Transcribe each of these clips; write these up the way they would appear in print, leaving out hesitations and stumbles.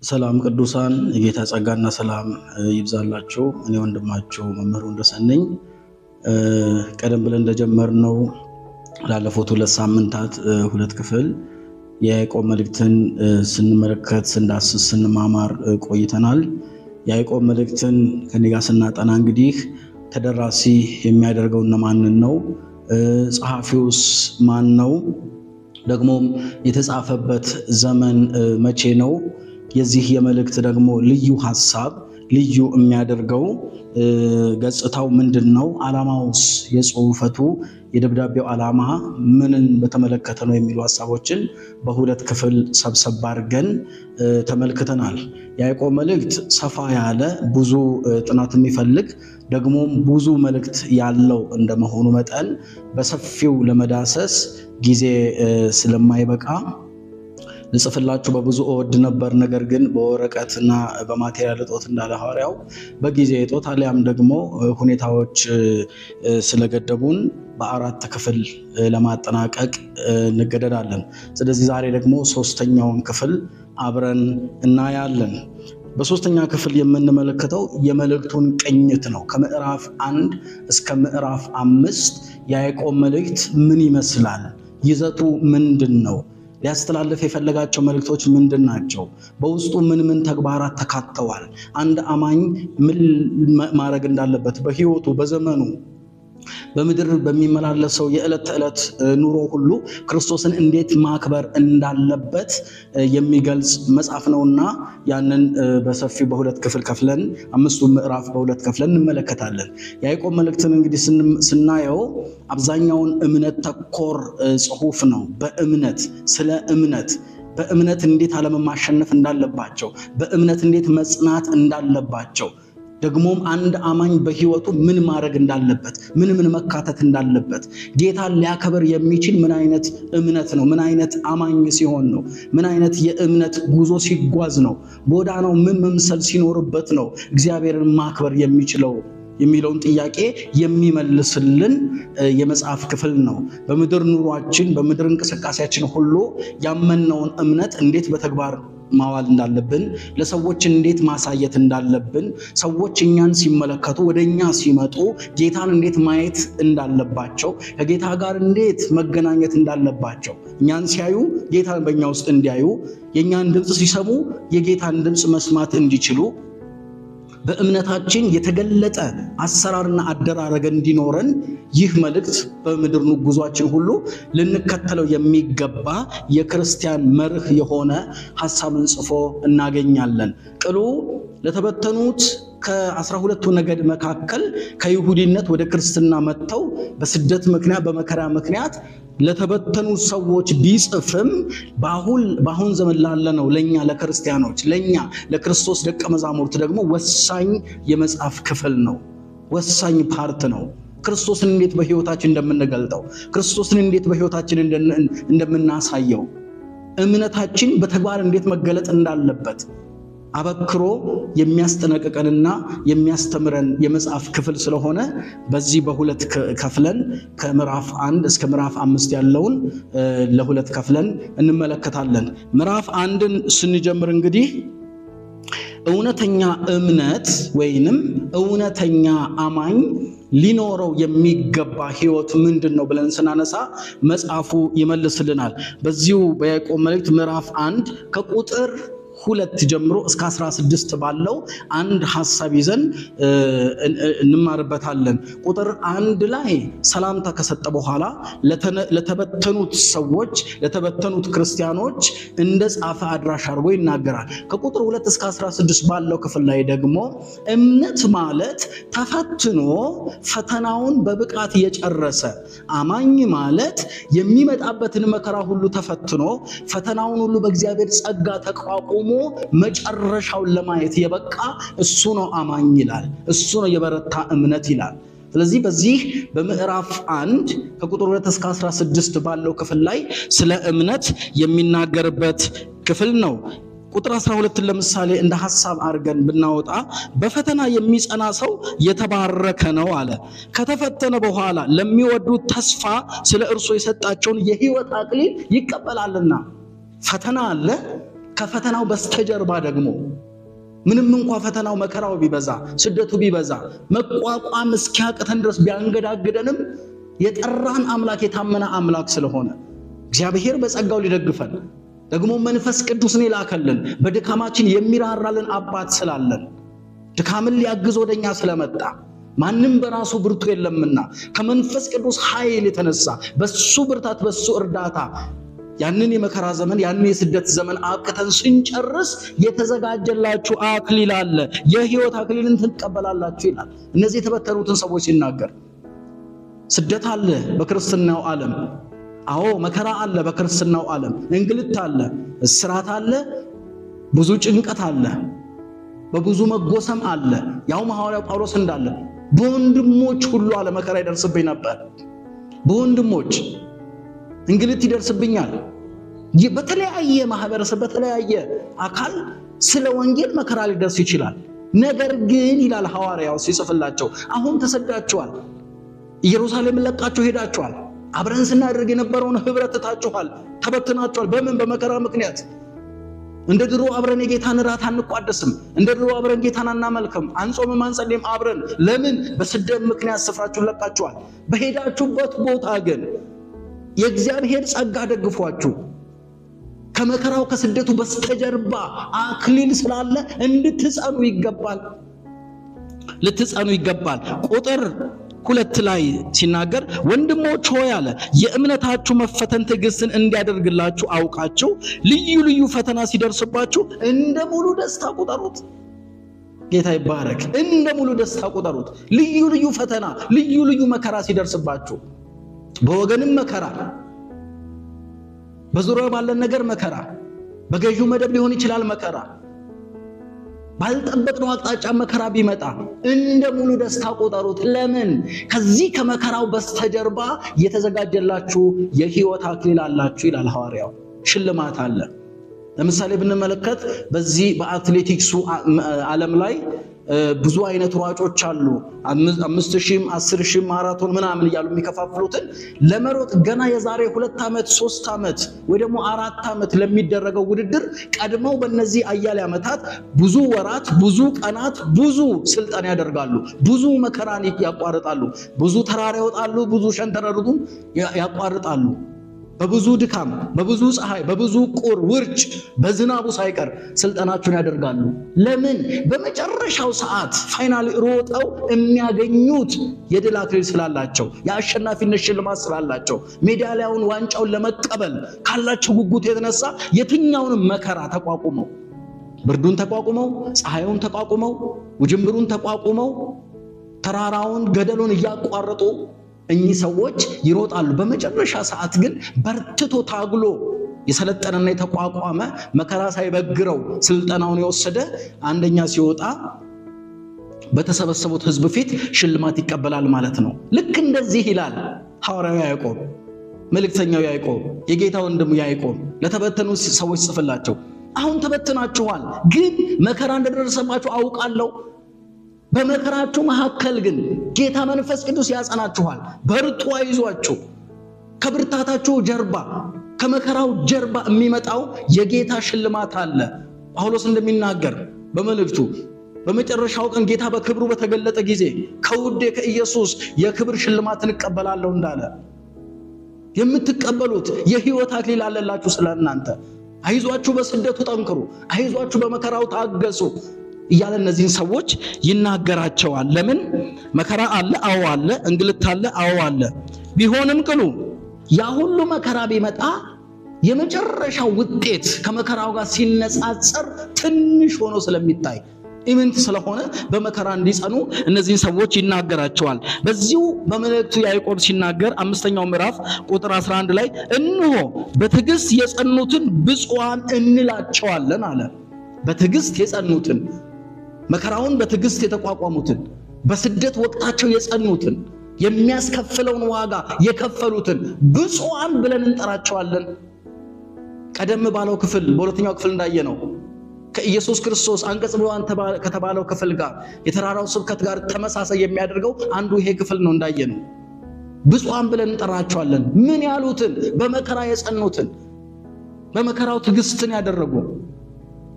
ሰላም ቅዱሳን የጌታ ጸጋና ሰላም ይብዛላችሁ። እኔ ወንድማችሁ መምህሩ ወንደሰን ነኝ። ቀደም ብለን እንደጀመርነው ላለፉት 2 ሳምንታት 2 ክፍል የያዕቆብ መልእክትን ስንመለከት ስንዳስስ ስንማማር ቆይተናል። የያዕቆብ መልእክትን ከኔ ጋር ስናጠና እንግዲህ ተደራሲ የሚያደርገው እነማንን ነው? ጸሐፊውስ ማን ነው? ደግሞም የተጻፈበት ዘመን መቼ ነው? የዚህ የመልእክት ደግሞ ልዩ ሐሳብ ልዩ የሚያደርገው ገጽታው ምንድነው? ዓላማውስ የጽሑፈቱ የደብዳቤው ዓላማ ምንን በተመለከተ ነው የሚሉ ሐሳቦችን በ2 ክፍል ሰብሰብ አድርገን ተመልክተናል። የያዕቆብ መልእክት ሰፋ ያለ ብዙ ጥናት የሚፈልግ ደግሞም ብዙ መልእክት ያለው እንደመሆኑ መጠን በሰፊው ለመዳሰስ ጊዜ ስለማይበቃ ልጽፍላችሁ በብዙ እወድ ነበር። ነገር ግን በወረቀትና በማቴሪያል እጦት እንዳለ ሐዋርያው በጊዜ እጦት አሊያም ደግሞ ሁኔታዎች ስለገደቡን በ4 ክፍል ለማጠናቀቅ እንገደዳለን። ስለዚህ ዛሬ ደግሞ 3ኛውን ክፍል አብረን እናያለን። በ3ኛ ክፍል የምንመለከተው የመልእክቱን ቅኝት ነው። ከምዕራፍ 1 እስከ ምዕራፍ 5 የያዕቆብ መልእክት ምን ይመስላል? ይዘቱ ምንድን ነው? ሊያስተላልፍ የፈለጋቸው መልእክቶች ምንድን ናቸው? በውስጡ ምን ተግባራት ተካተዋል? አንድ አማኝ ምን ማድረግ እንዳለበት በሕይወቱ በዘመኑ በምድር በሚመላለሰው የዕለት ተዕለት ኑሮ ሁሉ ክርስቶስን እንዴት ማክበር እንዳለበት የሚገልጽ መጽሐፍ ነውና ያንን በሰፊው በ2 ክፍል ከፍለን 5ቱን ምዕራፍ በ2 ከፍለን እንመለከታለን። የያዕቆብ መልእክትን እንግዲህ ስናየው አብዛኛውን እምነት ተኮር ጽሑፍ ነው። ስለ በእምነት እንዴት ዓለምን ማሸነፍ እንዳለባቸው፣ በእምነት እንዴት መጽናት እንዳለባቸው፣ ደግሞም አንድ አማኝ በሕይወቱ ምን ማድረግ እንዳለበት፣ ምን መካተት እንዳለበት፣ ጌታን ሊያከብር የሚችል ምን አይነት እምነት ነው፣ ምን አይነት አማኝ ሲሆን ነው፣ ምን አይነት የእምነት ጉዞ ሲጓዝ ነው፣ ጎዳናው ምን መምሰል ሲኖርበት ነው እግዚአብሔርን ማክበር የሚችለው የሚለውን ጥያቄ የሚመልስልን የመጽሐፍ ክፍል ነው። በምድር ኑሯችን በምድር እንቅስቃሴያችን ሁሉ ያመነውን እምነት እንዴት በተግባር ማዋል እንዳለብን፣ ለሰዎች እንዴት ማሳየት እንዳለብን፣ ሰዎች እኛን ሲመለከቱ ወደኛ ሲመጡ ጌታን እንዴት ማየት እንዳለባቸው፣ ከጌታ ጋር እንዴት መገናኘት እንዳለባቸው፣ እኛን ሲያዩ ጌታን በእኛ ውስጥ እንዲያዩ፣ የእኛን ድምፅ ሲሰሙ የጌታን ድምፅ መስማት እንዲችሉ፣ በእምነታችን የተገለጠ አሰራርና አደራረግ እንዲኖረን ይህ መልእክት በምድር ጉዟችን ሁሉ ልንከተለው የሚገባ የክርስቲያን መርህ የሆነ ሐሳብን ጽፎ እናገኛለን። ቅሉ ለተበተኑት ከ12ቱ ነገድ መካከል ከይሁዲነት ወደ ክርስትና መጥተው በስደት ምክንያት በመከራ ምክንያት ለተበተኑ ሰዎች ቢጽፍም በአሁን ዘመን ላለነው ለኛ ለክርስቲያኖች ለኛ ለክርስቶስ ደቀ መዛሙርት ደግሞ ወሳኝ የመጽሐፍ ክፍል ነው። ወሳኝ ፓርት ነው። ክርስቶስን እንዴት በሕይወታችን እንደምንገልጠው፣ ክርስቶስን እንዴት በሕይወታችን እንደምናሳየው፣ እምነታችን በተግባር እንዴት መገለጥ እንዳለበት አበክሮ የሚያስጠነቅቀንና የሚያስተምረን የመጽሐፍ ክፍል ስለሆነ በዚህ በ2 ከፍለን ከምዕራፍ 1 እስከ ምዕራፍ 5 ያለውን ለ2 ከፍለን እንመለከታለን። ምዕራፍ 1ን ስንጀምር እንግዲህ እውነተኛ እምነት ወይንም እውነተኛ አማኝ ሊኖረው የሚገባ ሕይወት ምንድን ነው ብለን ስናነሳ መጽሐፉ ይመልስልናል። በዚሁ በያዕቆብ መልእክት ምዕራፍ 1 ከቁጥር 2 ጀምሮ እስከ 16 ባለው አንድ ሐሳብ ይዘን እንማርበታለን። ቁጥር 1 ላይ ሰላምታ ከሰጠ በኋላ ለተበተኑት ሰዎች ለተበተኑት ክርስቲያኖች እንደ ጻፈ አድራሻ አድርጎ ይናገራል። ከቁጥር 2 እስከ 16 ባለው ክፍል ላይ ደግሞ እምነት ማለት ተፈትኖ ፈተናውን በብቃት የጨረሰ አማኝ ማለት የሚመጣበትን መከራ ሁሉ ተፈትኖ ፈተናውን ሁሉ በእግዚአብሔር ጸጋ ተቋቁሞ መጨረሻውን ለማየት የበቃ እሱ ነው አማኝ ይላል። እሱ ነው የበረታ እምነት ይላል። ስለዚህ በዚህ በምዕራፍ 1 ከቁጥር 2 እስከ 16 ባለው ክፍል ላይ ስለ እምነት የሚናገርበት ክፍል ነው። ቁጥር 12 ለምሳሌ እንደ ሐሳብ አድርገን ብናወጣ በፈተና የሚጸና ሰው የተባረከ ነው አለ። ከተፈተነ በኋላ ለሚወዱት ተስፋ ስለ እርሱ የሰጣቸውን የሕይወት አክሊል ይቀበላልና። ፈተና አለ። ከፈተናው በስተጀርባ ደግሞ ምንም እንኳን ፈተናው መከራው ቢበዛ ስደቱ ቢበዛ መቋቋም እስኪያቅተን ድረስ ቢያንገዳግደንም የጠራን አምላክ የታመነ አምላክ ስለሆነ እግዚአብሔር በጸጋው ሊደግፈን ደግሞ መንፈስ ቅዱስን ይላከልን በድካማችን የሚራራልን አባት ስላለን ድካምን ሊያግዝ ወደኛ ስለመጣ ማንም በራሱ ብርቱ የለምና ከመንፈስ ቅዱስ ኃይል የተነሳ በሱ ብርታት በሱ እርዳታ ያንን የመከራ ዘመን ያንን የስደት ዘመን አብቅተን ስንጨርስ የተዘጋጀላችሁ አክሊል አለ የሕይወት አክሊልን ትቀበላላችሁ ይላል። እነዚህ የተበተኑትን ሰዎች ሲናገር ስደት አለ በክርስትናው ዓለም። አዎ መከራ አለ በክርስትናው ዓለም። እንግልት አለ፣ እስራት አለ፣ ብዙ ጭንቀት አለ፣ በብዙ መጎሰም አለ። ያው ሐዋርያው ጳውሎስ እንዳለ በወንድሞች ሁሉ አለ መከራ ይደርስብኝ ነበር። በወንድሞች እንግልት ይደርስብኛል። በተለያየ ማህበረሰብ በተለያየ አካል ስለ ወንጌል መከራ ሊደርስ ይችላል። ነገር ግን ይላል ሐዋርያው ሲጽፍላቸው አሁን ተሰዳችኋል፣ ኢየሩሳሌም ለቃችሁ ሄዳችኋል፣ አብረን ስናደርግ የነበረውን ህብረት ትታችኋል፣ ተበትናችኋል። በምን? በመከራ ምክንያት። እንደ ድሮ አብረን የጌታን ራት አንቋደስም፣ እንደ ድሮ አብረን ጌታን አናመልክም፣ አንጾምም፣ አንጸልይም አብረን። ለምን? በስደት ምክንያት ስፍራችሁን ለቃችኋል። በሄዳችሁበት ቦታ ግን የእግዚአብሔር ጸጋ ደግፏችሁ ከመከራው ከስደቱ በስተጀርባ አክሊል ስላለ እንድትጸኑ ይገባል፣ ልትጸኑ ይገባል። ቁጥር 2 ላይ ሲናገር ወንድሞች ሆይ አለ የእምነታችሁ መፈተን ትዕግስትን እንዲያደርግላችሁ አውቃችሁ ልዩ ልዩ ፈተና ሲደርስባችሁ እንደ ሙሉ ደስታ ቁጠሩት። ጌታ ይባረክ። እንደ ሙሉ ደስታ ቁጠሩት። ልዩ ልዩ ፈተና ልዩ ልዩ መከራ ሲደርስባችሁ በወገንም መከራ፣ በዙሪያው ባለን ነገር መከራ፣ በገዢው መደብ ሊሆን ይችላል መከራ፣ ባልጠበቅነው አቅጣጫ መከራ ቢመጣ እንደ ሙሉ ደስታ ቁጠሩት። ለምን? ከዚህ ከመከራው በስተጀርባ የተዘጋጀላችሁ የሕይወት አክሊል አላችሁ ይላል ሐዋርያው። ሽልማት አለ። ለምሳሌ ብንመለከት በዚህ በአትሌቲክሱ ዓለም ላይ ብዙ አይነት ሯጮች አሉ። 5000 10000 ማራቶን ምናምን እያሉ የሚከፋፍሉትን ለመሮጥ ገና የዛሬ 2 ዓመት 3 ዓመት ወይ ደግሞ 4 ዓመት ለሚደረገው ውድድር ቀድመው በእነዚህ አያሌ ዓመታት ብዙ ወራት፣ ብዙ ቀናት፣ ብዙ ስልጠና ያደርጋሉ። ብዙ መከራን ያቋርጣሉ። ብዙ ተራራ ይወጣሉ። ብዙ ሸንተረሩን ያቋርጣሉ። በብዙ ድካም፣ በብዙ ፀሐይ፣ በብዙ ቁር ውርጭ፣ በዝናቡ ሳይቀር ስልጠናቸውን ያደርጋሉ። ለምን? በመጨረሻው ሰዓት ፋይናል ሮጠው የሚያገኙት የድል አክሊል ስላላቸው፣ የአሸናፊነት ሽልማት ስላላቸው፣ ሜዳሊያውን ዋንጫውን ለመቀበል ካላቸው ጉጉት የተነሳ የትኛውንም መከራ ተቋቁመው፣ ብርዱን ተቋቁመው፣ ፀሐዩን ተቋቁመው፣ ውጅንብሩን ተቋቁመው፣ ተራራውን ገደሉን እያቋረጡ እኚህ ሰዎች ይሮጣሉ። በመጨረሻ ሰዓት ግን በርትቶ ታግሎ የሰለጠነና የተቋቋመ መከራ ሳይበግረው ስልጠናውን የወሰደ አንደኛ ሲወጣ በተሰበሰቡት ሕዝብ ፊት ሽልማት ይቀበላል ማለት ነው። ልክ እንደዚህ ይላል ሐዋርያው ያዕቆብ፣ መልእክተኛው ያዕቆብ፣ የጌታ ወንድሙ ያዕቆብ ለተበተኑ ሰዎች ጽፍላቸው አሁን ተበትናችኋል፣ ግን መከራ እንደደረሰባችሁ አውቃለሁ። በመከራችሁ መካከል ግን ጌታ መንፈስ ቅዱስ ያጸናችኋል። በርቱ፣ አይዟችሁ። ከብርታታችሁ ጀርባ ከመከራው ጀርባ የሚመጣው የጌታ ሽልማት አለ። ጳውሎስ እንደሚናገር በመልእክቱ በመጨረሻው ቀን ጌታ በክብሩ በተገለጠ ጊዜ ከውዴ ከኢየሱስ የክብር ሽልማትን እቀበላለሁ እንዳለ የምትቀበሉት የሕይወት አክሊል አለላችሁ ስለእናንተ። አይዟችሁ፣ በስደቱ ጠንክሩ፣ አይዟችሁ፣ በመከራው ታገሱ እያለ እነዚህን ሰዎች ይናገራቸዋል። ለምን? መከራ አለ፣ አዎ አለ። እንግልት አለ፣ አዎ አለ። ቢሆንም ቅሉ ያ ሁሉ መከራ ቢመጣ የመጨረሻው ውጤት ከመከራው ጋር ሲነጻጸር ትንሽ ሆኖ ስለሚታይ ኢምንት ስለሆነ በመከራ እንዲጸኑ እነዚህን ሰዎች ይናገራቸዋል። በዚሁ በመልእክቱ ያዕቆብ ሲናገር 5ኛው ምዕራፍ ቁጥር 11 ላይ እነሆ በትዕግስት የጸኑትን ብፁዓን እንላቸዋለን አለ። በትዕግስት የጸኑትን፣ መከራውን በትዕግስት የተቋቋሙትን፣ በስደት ወቅታቸው የጸኑትን፣ የሚያስከፍለውን ዋጋ የከፈሉትን ብፁዓን ብለን እንጠራቸዋለን። ቀደም ባለው ክፍል በሁለተኛው ክፍል እንዳየነው ከኢየሱስ ክርስቶስ አንቀጽ ብሉዓን ከተባለው ክፍል ጋር የተራራው ስብከት ጋር ተመሳሳይ የሚያደርገው አንዱ ይሄ ክፍል ነው። እንዳየነው ብፁዓን ብለን እንጠራቸዋለን። ምን ያሉትን? በመከራ የጸኑትን፣ በመከራው ትዕግስትን ያደረጉ፣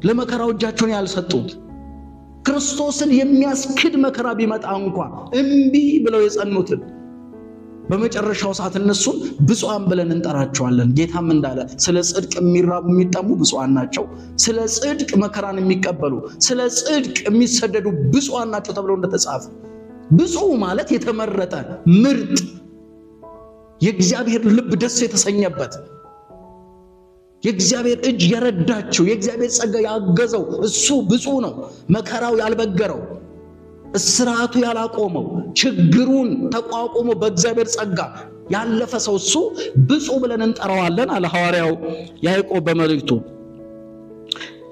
ለመከራው እጃቸውን ያልሰጡት ክርስቶስን የሚያስክድ መከራ ቢመጣ እንኳን እምቢ ብለው የጸኑትን በመጨረሻው ሰዓት እነሱን ብፁዓን ብለን እንጠራቸዋለን። ጌታም እንዳለ ስለ ጽድቅ የሚራቡ የሚጠሙ ብፁዓን ናቸው፣ ስለ ጽድቅ መከራን የሚቀበሉ ስለ ጽድቅ የሚሰደዱ ብፁዓን ናቸው ተብሎ እንደተጻፈ። ብፁዕ ማለት የተመረጠ ምርጥ፣ የእግዚአብሔር ልብ ደስ የተሰኘበት፣ የእግዚአብሔር እጅ የረዳቸው፣ የእግዚአብሔር ጸጋ ያገዘው እሱ ብፁዕ ነው። መከራው ያልበገረው፣ እስራቱ ያላቆመው፣ ችግሩን ተቋቁሞ በእግዚአብሔር ጸጋ ያለፈ ሰው እሱ ብፁዕ ብለን እንጠራዋለን አለ ሐዋርያው ያዕቆብ በመልእክቱ።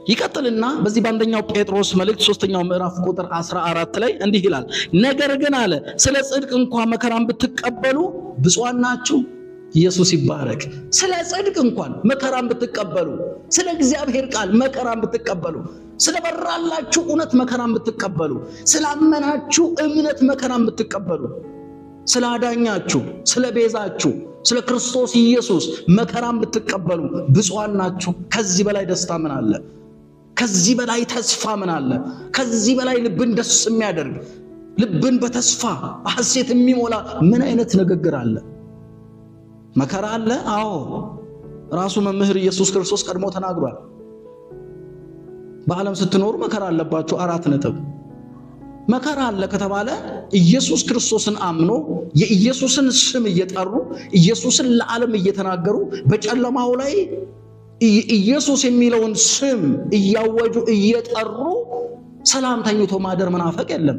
ይቀጥልና በዚህ በአንደኛው ጴጥሮስ መልእክት 3ኛው ምዕራፍ ቁጥር 14 ላይ እንዲህ ይላል፣ ነገር ግን አለ ስለ ጽድቅ እንኳን መከራን ብትቀበሉ ብፁዓን ናችሁ። ኢየሱስ ይባረክ። ስለ ጽድቅ እንኳን መከራን ብትቀበሉ፣ ስለ እግዚአብሔር ቃል መከራን ብትቀበሉ፣ ስለበራላችሁ እውነት መከራን ብትቀበሉ፣ ስላመናችሁ እምነት መከራን ብትቀበሉ፣ ስላዳኛችሁ፣ ስለቤዛችሁ፣ ስለ ክርስቶስ ኢየሱስ መከራን ብትቀበሉ ብፁዓን ናችሁ። ከዚህ በላይ ደስታ ምን አለ? ከዚህ በላይ ተስፋ ምን አለ? ከዚህ በላይ ልብን ደስ የሚያደርግ ልብን በተስፋ በሐሴት የሚሞላ ምን አይነት ንግግር አለ? መከራ አለ። አዎ ራሱ መምህር ኢየሱስ ክርስቶስ ቀድሞ ተናግሯል። በዓለም ስትኖሩ መከራ አለባችሁ። 4 ነጥብ። መከራ አለ ከተባለ ኢየሱስ ክርስቶስን አምኖ የኢየሱስን ስም እየጠሩ ኢየሱስን ለዓለም እየተናገሩ በጨለማው ላይ ኢየሱስ የሚለውን ስም እያወጁ እየጠሩ ሰላም ተኝቶ ማደር መናፈቅ የለም።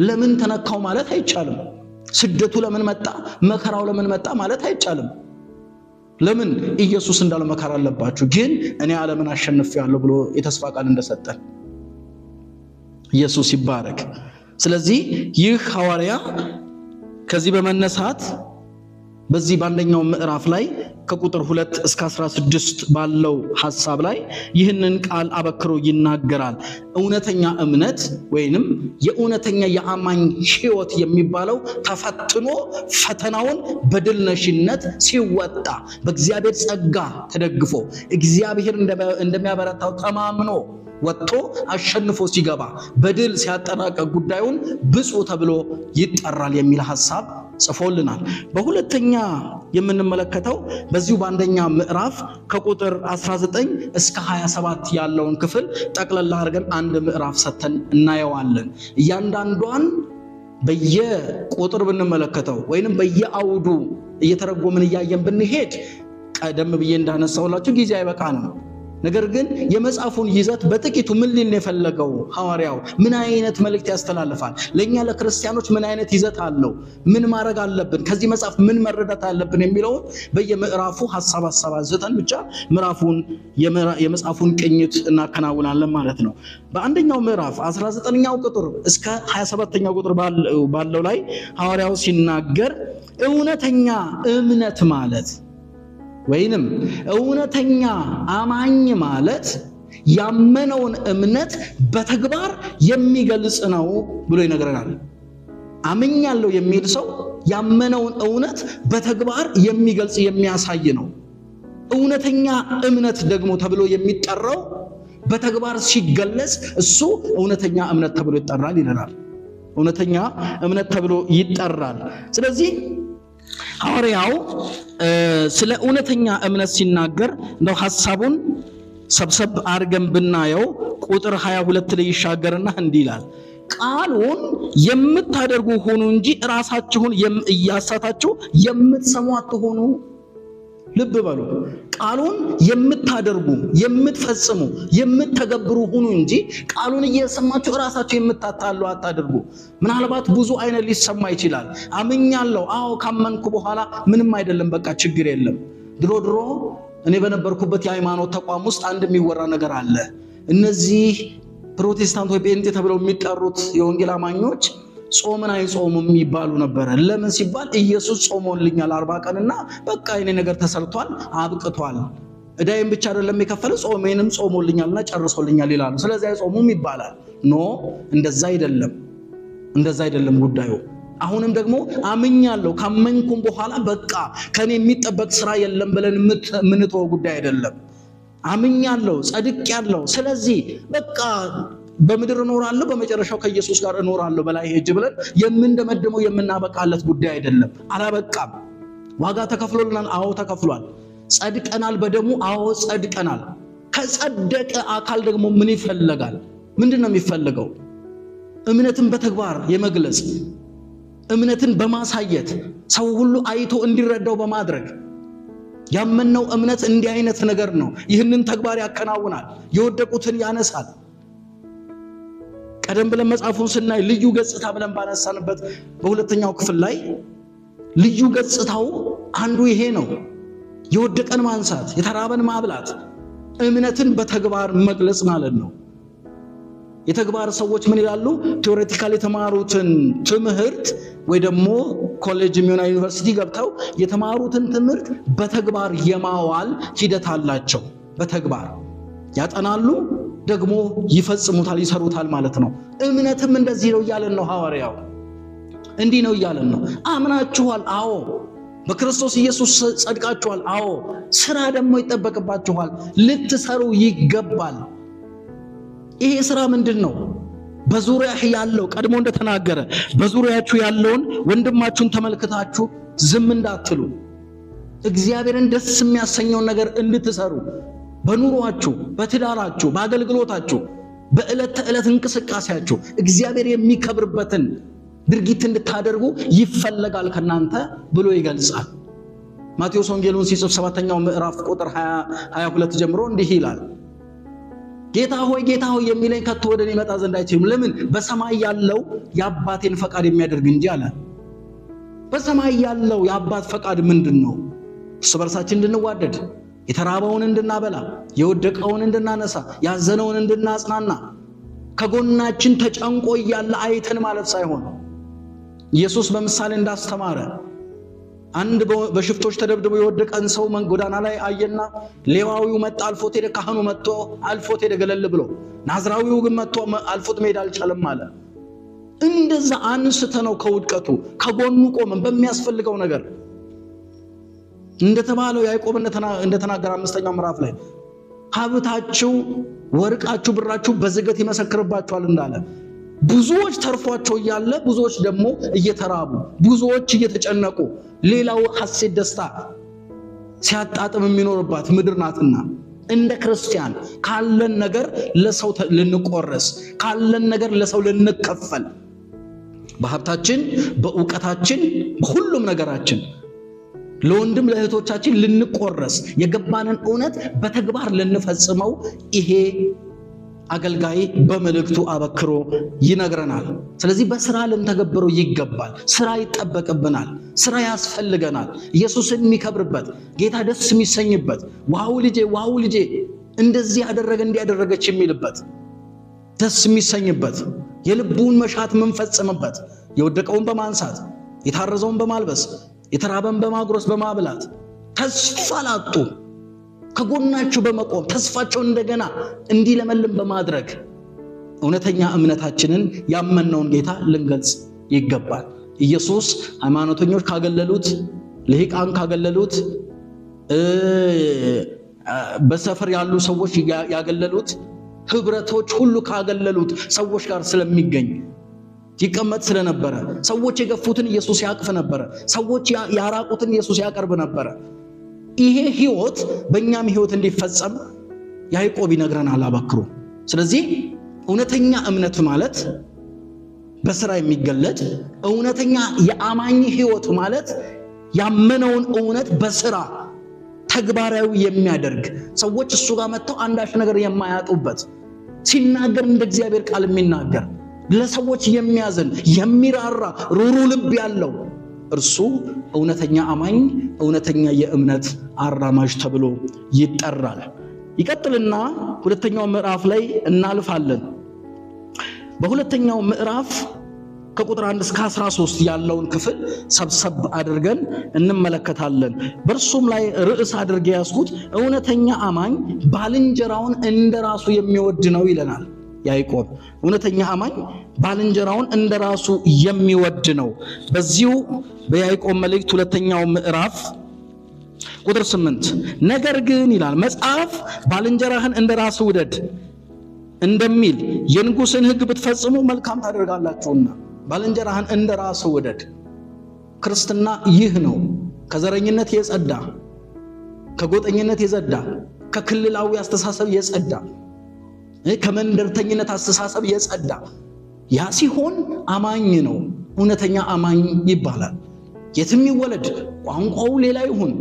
ለምን ተነካው ማለት አይቻልም። ስደቱ ለምን መጣ፣ መከራው ለምን መጣ ማለት አይቻልም። ለምን? ኢየሱስ እንዳለ መከራ አለባችሁ፣ ግን እኔ ዓለምን አሸንፌያለሁ ብሎ የተስፋ ቃል እንደሰጠን ኢየሱስ ይባረክ። ስለዚህ ይህ ሐዋርያ ከዚህ በመነሳት በዚህ በአንደኛው ምዕራፍ ላይ ከቁጥር 2 እስከ 16 ባለው ሐሳብ ላይ ይህንን ቃል አበክሮ ይናገራል። እውነተኛ እምነት ወይንም የእውነተኛ የአማኝ ሕይወት የሚባለው ተፈትኖ ፈተናውን በድል ነሽነት ሲወጣ በእግዚአብሔር ጸጋ ተደግፎ እግዚአብሔር እንደሚያበረታው ተማምኖ ወጥቶ አሸንፎ ሲገባ በድል ሲያጠናቀቅ ጉዳዩን ብፁዕ ተብሎ ይጠራል የሚል ሐሳብ ጽፎልናል። በሁለተኛ የምንመለከተው በዚሁ በአንደኛ ምዕራፍ ከቁጥር 19 እስከ 27 ያለውን ክፍል ጠቅለል አድርገን አንድ ምዕራፍ ሰተን እናየዋለን። እያንዳንዷን በየቁጥር ብንመለከተው ወይንም በየአውዱ እየተረጎምን እያየን ብንሄድ ቀደም ብዬ እንዳነሳውላችሁ ጊዜ አይበቃንም። ነገር ግን የመጽሐፉን ይዘት በጥቂቱ ምን ሊል የፈለገው ሐዋርያው ምን አይነት መልእክት ያስተላልፋል፣ ለኛ ለክርስቲያኖች ምን አይነት ይዘት አለው፣ ምን ማድረግ አለብን፣ ከዚህ መጽሐፍ ምን መረዳት አለብን የሚለውን በየምዕራፉ ሐሳብ አንስተን ብቻ የመጽሐፉን ቅኝት እናከናውናለን ማለት ነው። በአንደኛው ምዕራፍ 19ኛው ቁጥር እስከ 27ኛው ቁጥር ባለው ላይ ሐዋርያው ሲናገር እውነተኛ እምነት ማለት ወይንም እውነተኛ አማኝ ማለት ያመነውን እምነት በተግባር የሚገልጽ ነው ብሎ ይነግረናል። አምኛለሁ የሚል ሰው ያመነውን እውነት በተግባር የሚገልጽ የሚያሳይ ነው። እውነተኛ እምነት ደግሞ ተብሎ የሚጠራው በተግባር ሲገለጽ እሱ እውነተኛ እምነት ተብሎ ይጠራል ይለናል። እውነተኛ እምነት ተብሎ ይጠራል። ስለዚህ ሐዋርያው ስለ እውነተኛ እምነት ሲናገር እንደው ሐሳቡን ሰብሰብ አድርገን ብናየው ቁጥር 22 ላይ ይሻገርና እንዲህ ይላል፣ ቃሉን የምታደርጉ ሁኑ እንጂ ራሳችሁን እያሳታችሁ የምትሰሙ አትሁኑ። ልብ በሉ፣ ቃሉን የምታደርጉ የምትፈጽሙ የምትተገብሩ ሁኑ እንጂ ቃሉን እየሰማችሁ ራሳችሁ የምታታሉ አታድርጉ። ምናልባት ብዙ አይነት ሊሰማ ይችላል። አምኛለሁ፣ አዎ ካመንኩ በኋላ ምንም አይደለም፣ በቃ ችግር የለም። ድሮ እኔ በነበርኩበት የሃይማኖት ተቋም ውስጥ አንድ የሚወራ ነገር አለ። እነዚህ ፕሮቴስታንት ወይ ጴንጤ ተብለው የሚጠሩት የወንጌል አማኞች ጾምን አይጾሙም የሚባሉ ነበረ። ለምን ሲባል ኢየሱስ ጾሞልኛል 40 ቀንና በቃ የኔ ነገር ተሰርቷል አብቅቷል፣ እዳይም ብቻ አይደለም የከፈለ ጾሜንም ጾሞልኛልና ጨርሶልኛል ይላሉ። ስለዚህ አይጾሙም ይባላል። ኖ እንደዛ አይደለም ጉዳዩ። አሁንም ደግሞ አምኛለሁ ካመንኩም በኋላ በቃ ከኔ የሚጠበቅ ስራ የለም ብለን የምንተወው ጉዳይ አይደለም። አምኛለሁ፣ ጸድቄያለሁ፣ ስለዚህ በቃ በምድር እኖራለሁ፣ በመጨረሻው ከኢየሱስ ጋር እኖራለሁ በላይ ሄጅ ብለን የምንደመድመው የምናበቃለት ጉዳይ አይደለም። አላበቃም። ዋጋ ተከፍሎልናል። አዎ ተከፍሏል። ጸድቀናል በደሙ። አዎ ጸድቀናል። ከጸደቀ አካል ደግሞ ምን ይፈልጋል? ምንድነው የሚፈልገው? እምነትን በተግባር የመግለጽ እምነትን በማሳየት ሰው ሁሉ አይቶ እንዲረዳው በማድረግ ያመነው እምነት እንዲህ አይነት ነገር ነው። ይህንን ተግባር ያከናውናል። የወደቁትን ያነሳል። ቀደም ብለን መጽሐፉን ስናይ ልዩ ገጽታ ብለን ባነሳንበት በሁለተኛው ክፍል ላይ ልዩ ገጽታው አንዱ ይሄ ነው። የወደቀን ማንሳት፣ የተራበን ማብላት፣ እምነትን በተግባር መግለጽ ማለት ነው። የተግባር ሰዎች ምን ይላሉ? ቲዮሬቲካል የተማሩትን ትምህርት ወይ ደግሞ ኮሌጅ የሚሆን ዩኒቨርሲቲ ገብተው የተማሩትን ትምህርት በተግባር የማዋል ሂደት አላቸው። በተግባር ያጠናሉ፣ ደግሞ ይፈጽሙታል፣ ይሰሩታል ማለት ነው። እምነትም እንደዚህ ነው እያለን ነው ሐዋርያው። እንዲህ ነው እያለን ነው። አምናችኋል፣ አዎ። በክርስቶስ ኢየሱስ ጸድቃችኋል፣ አዎ። ስራ ደግሞ ይጠበቅባችኋል፣ ልትሰሩ ይገባል። ይሄ ስራ ምንድን ነው? በዙሪያህ ያለው ቀድሞ እንደተናገረ በዙሪያችሁ ያለውን ወንድማችሁን ተመልክታችሁ ዝም እንዳትሉ፣ እግዚአብሔርን ደስ የሚያሰኘውን ነገር እንድትሰሩ በኑሯችሁ፣ በትዳራችሁ፣ በአገልግሎታችሁ፣ በዕለት ተዕለት እንቅስቃሴያችሁ እግዚአብሔር የሚከብርበትን ድርጊት እንድታደርጉ ይፈለጋል ከናንተ ብሎ ይገልጻል። ማቴዎስ ወንጌሉን ሲጽፍ 7ኛው ምዕራፍ ቁጥር 22 ጀምሮ እንዲህ ይላል፣ ጌታ ሆይ ጌታ ሆይ የሚለኝ ከቶ ወደ እኔ ይመጣ ዘንድ አይችልም። ለምን? በሰማይ ያለው የአባቴን ፈቃድ የሚያደርግ እንጂ አለ። በሰማይ ያለው የአባት ፈቃድ ምንድን ነው? እርስ በርሳችን እንድንዋደድ፣ የተራበውን እንድናበላ፣ የወደቀውን እንድናነሳ፣ ያዘነውን እንድናጽናና፣ ከጎናችን ተጨንቆ እያለ አይተን ማለት ሳይሆን ኢየሱስ በምሳሌ እንዳስተማረ አንድ በሽፍቶች ተደብድቦ የወደቀን ሰው ጎዳና ላይ አየና ሌዋዊው መጣ፣ አልፎት ሄደ። ካህኑ መጥቶ አልፎት ሄደ ገለል ብሎ። ናዝራዊው ግን መጥቶ አልፎት መሄድ አልቻለም አለ። እንደዛ አንስተነው ከውድቀቱ ከጎኑ ቆመን በሚያስፈልገው ነገር እንደተባለው ያዕቆብ እንደተናገረ 5ኛው ምዕራፍ ላይ ሀብታችሁ፣ ወርቃችሁ፣ ብራችሁ በዝገት ይመሰክርባችኋል እንዳለ ብዙዎች ተርፏቸው እያለ ብዙዎች ደግሞ እየተራቡ፣ ብዙዎች እየተጨነቁ፣ ሌላው ሐሴት ደስታ ሲያጣጥም የሚኖርባት ምድር ናትና እንደ ክርስቲያን ካለን ነገር ለሰው ልንቆረስ፣ ካለን ነገር ለሰው ልንከፈል፣ በሀብታችን፣ በእውቀታችን፣ በሁሉም ነገራችን ለወንድም ለእህቶቻችን ልንቆረስ፣ የገባንን እውነት በተግባር ልንፈጽመው ይሄ አገልጋይ በመልእክቱ አበክሮ ይነግረናል። ስለዚህ በስራ ልንተገብረው ይገባል። ስራ ይጠበቅብናል። ስራ ያስፈልገናል። ኢየሱስን የሚከብርበት፣ ጌታ ደስ የሚሰኝበት፣ ዋው ልጄ እንደዚህ ያደረገ እንዲያደረገች የሚልበት፣ ደስ የሚሰኝበት፣ የልቡን መሻት የምንፈጽምበት፣ የወደቀውን በማንሳት፣ የታረዘውን በማልበስ፣ የተራበን በማጉረስ በማብላት፣ ተስፋ ላጡ ከጎናቸው በመቆም ተስፋቸው እንደገና እንዲለመልም በማድረግ እውነተኛ እምነታችንን ያመነውን ጌታ ልንገልጽ ይገባል። ኢየሱስ ሃይማኖተኞች ካገለሉት፣ ልሂቃን ካገለሉት፣ በሰፈር ያሉ ሰዎች ያገለሉት፣ ህብረቶች ሁሉ ካገለሉት ሰዎች ጋር ስለሚገኝ ይቀመጥ ስለነበረ፣ ሰዎች የገፉትን ኢየሱስ ያቅፍ ነበረ። ሰዎች ያራቁትን ኢየሱስ ያቀርብ ነበረ። ይሄ ህይወት በእኛም ህይወት እንዲፈጸም ያዕቆብ ይነግረናል አበክሮ። ስለዚህ እውነተኛ እምነት ማለት በስራ የሚገለጥ፣ እውነተኛ የአማኝ ህይወት ማለት ያመነውን እውነት በስራ ተግባራዊ የሚያደርግ፣ ሰዎች እሱ ጋር መጥተው አንዳች ነገር የማያጡበት፣ ሲናገር እንደ እግዚአብሔር ቃል የሚናገር፣ ለሰዎች የሚያዝን የሚራራ ሩሩ ልብ ያለው እርሱ እውነተኛ አማኝ፣ እውነተኛ የእምነት አራማጅ ተብሎ ይጠራል። ይቀጥልና ሁለተኛው ምዕራፍ ላይ እናልፋለን። በሁለተኛው ምዕራፍ ከቁጥር 1 እስከ 13 ያለውን ክፍል ሰብሰብ አድርገን እንመለከታለን። በእርሱም ላይ ርዕስ አድርጌ ያስኩት እውነተኛ አማኝ ባልንጀራውን እንደራሱ የሚወድ ነው ይለናል ያዕቆብ። እውነተኛ አማኝ ባልንጀራውን እንደራሱ የሚወድ ነው። በዚሁ በያዕቆብ መልእክት ሁለተኛው ምዕራፍ ቁጥር 8 ነገር ግን ይላል መጽሐፍ ባልንጀራህን እንደራስህ ውደድ እንደሚል የንጉሥን ሕግ ብትፈጽሙ መልካም ታደርጋላችሁና። ባልንጀራህን እንደራስህ ውደድ። ክርስትና ይህ ነው። ከዘረኝነት የጸዳ፣ ከጎጠኝነት የጸዳ፣ ከክልላዊ አስተሳሰብ የጸዳ፣ ከመንደርተኝነት አስተሳሰብ የጸዳ። ያ ሲሆን አማኝ ነው፣ እውነተኛ አማኝ ይባላል። የትም ይወለድ፣ ቋንቋው ሌላ ይሁን፣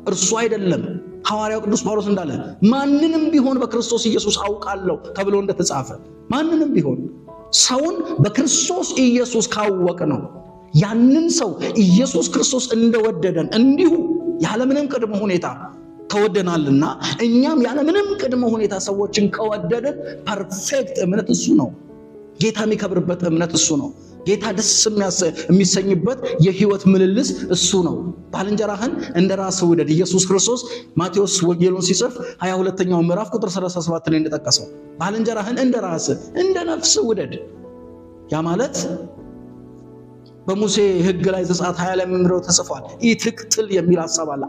እርሱ አይደለም። ሐዋርያው ቅዱስ ጳውሎስ እንዳለ ማንንም ቢሆን በክርስቶስ ኢየሱስ አውቃለሁ ተብሎ እንደተጻፈ ማንንም ቢሆን ሰውን በክርስቶስ ኢየሱስ ካወቅ ነው ያንን ሰው ኢየሱስ ክርስቶስ እንደወደደን እንዲሁ ያለምንም ቅድመ ሁኔታ ተወደናልና እኛም ያለምንም ቅድመ ሁኔታ ሰዎችን ከወደደን ፐርፌክት እምነት እሱ ነው። ጌታ የሚከብርበት እምነት እሱ ነው። ጌታ ደስ የሚሰኝበት የህይወት ምልልስ እሱ ነው። ባልንጀራህን እንደራስህ ውደድ። ኢየሱስ ክርስቶስ ማቴዎስ ወንጌሉን ሲጽፍ 22ኛው ምዕራፍ ቁጥር 37 ላይ እንደጠቀሰው ባልንጀራህን እንደራስህ እንደ ነፍስህ ውደድ። ያ ማለት በሙሴ ሕግ ላይ ዘጸአት 20 ላይ ምንድነው ተጽፏል? ኢትቅትል የሚል ሐሳብ አለ።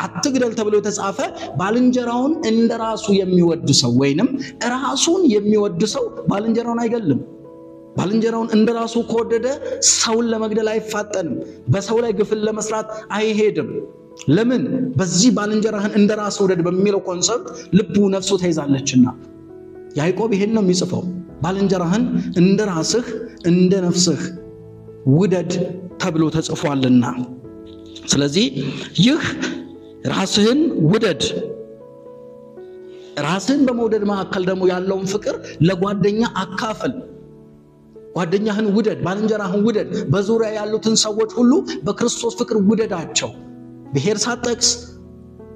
አትግደል ተብሎ የተጻፈ ባልንጀራውን እንደራሱ የሚወድ ሰው ወይንም ራሱን የሚወድ ሰው ባልንጀራውን አይገልም። ባልንጀራውን እንደራሱ ከወደደ ሰውን ለመግደል አይፋጠንም። በሰው ላይ ግፍን ለመስራት አይሄድም። ለምን? በዚህ ባልንጀራህን እንደራሱ ውደድ በሚለው ኮንሰፕት ልቡ ነፍሱ ተይዛለችና። ያዕቆብ ይሄን ነው የሚጽፈው፣ ባልንጀራህን እንደራስህ እንደ ነፍስህ ውደድ ተብሎ ተጽፏልና። ስለዚህ ይህ ራስህን ውደድ፣ ራስህን በመውደድ መካከል ደግሞ ያለውን ፍቅር ለጓደኛ አካፍል። ጓደኛህን ውደድ፣ ባልንጀራህን ውደድ። በዙሪያ ያሉትን ሰዎች ሁሉ በክርስቶስ ፍቅር ውደዳቸው። ብሔር ሳትጠቅስ፣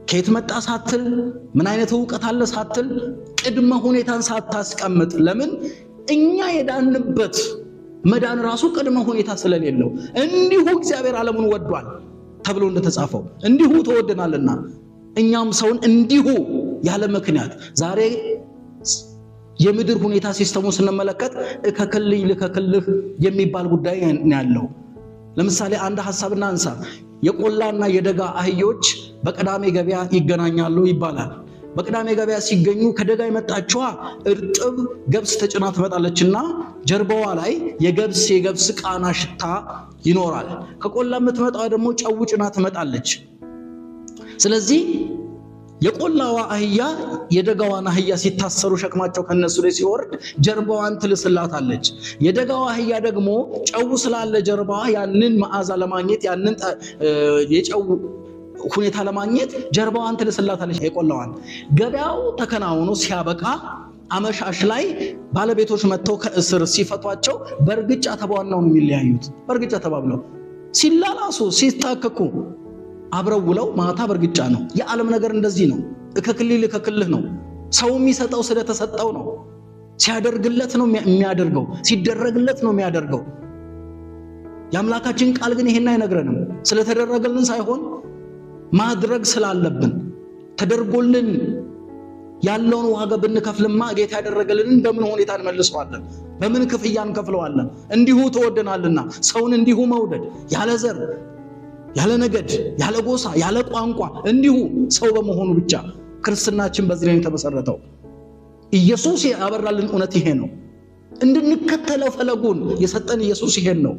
ከየት መጣ ሳትል፣ ምን አይነት ዕውቀት አለ ሳትል፣ ቅድመ ሁኔታን ሳታስቀምጥ። ለምን? እኛ የዳንበት መዳን ራሱ ቅድመ ሁኔታ ስለሌለው እንዲሁ እግዚአብሔር ዓለሙን ወዷል ተብሎ እንደተጻፈው እንዲሁ ተወደናልና እኛም ሰውን እንዲሁ ያለ ምክንያት ዛሬ የምድር ሁኔታ ሲስተሙ ስንመለከት እከክልኝ ልከክልህ የሚባል ጉዳይ ያለው። ለምሳሌ አንድ ሐሳብና አንሳ። የቆላና የደጋ አህዮች በቅዳሜ ገበያ ይገናኛሉ ይባላል። በቅዳሜ ገበያ ሲገኙ ከደጋ የመጣችዋ እርጥብ ገብስ ተጭና ትመጣለችና ጀርባዋ ላይ የገብስ ቃና ሽታ ይኖራል። ከቆላ የምትመጣው ደግሞ ጨው ጭና ትመጣለች። ስለዚህ የቆላዋ አህያ የደጋዋን አህያ ሲታሰሩ ሸክማቸው ከነሱ ላይ ሲወርድ ጀርባዋን ትልስላታለች። የደጋዋ አህያ ደግሞ ጨው ስላለ ጀርባዋ ያንን መዓዛ ለማግኘት ያንን የጨው ሁኔታ ለማግኘት ጀርባዋን ትልስላታለች የቆላዋን። ገበያው ተከናውኖ ሲያበቃ አመሻሽ ላይ ባለቤቶች መጥተው ከእስር ሲፈቷቸው በእርግጫ ተባብለው ነው የሚለያዩት። በእርግጫ ተባብለው ሲላላሱ ሲታከኩ አብረው ውለው ማታ በእርግጫ ነው። የዓለም ነገር እንደዚህ ነው። እከክልህ ነው። ሰው የሚሰጠው ስለተሰጠው ነው። ሲያደርግለት ነው የሚያደርገው፣ ሲደረግለት ነው የሚያደርገው። የአምላካችን ቃል ግን ይሄን አይነግረንም። ስለተደረገልን ሳይሆን ማድረግ ስላለብን ተደርጎልን ያለውን ዋጋ ብንከፍልማ ጌታ ያደረገልንን በምን ሁኔታ እንመልሰዋለን? በምን ክፍያ እንከፍለዋለን? እንዲሁ ተወደናልና ሰውን እንዲሁ መውደድ ያለ ዘር፣ ያለ ነገድ፣ ያለ ጎሳ፣ ያለ ቋንቋ እንዲሁ ሰው በመሆኑ ብቻ ክርስትናችን በዚህ ላይ የተመሰረተው። ኢየሱስ ያበራልን እውነት ይሄ ነው። እንድንከተለው ፈለጉን የሰጠን ኢየሱስ ይሄን ነው።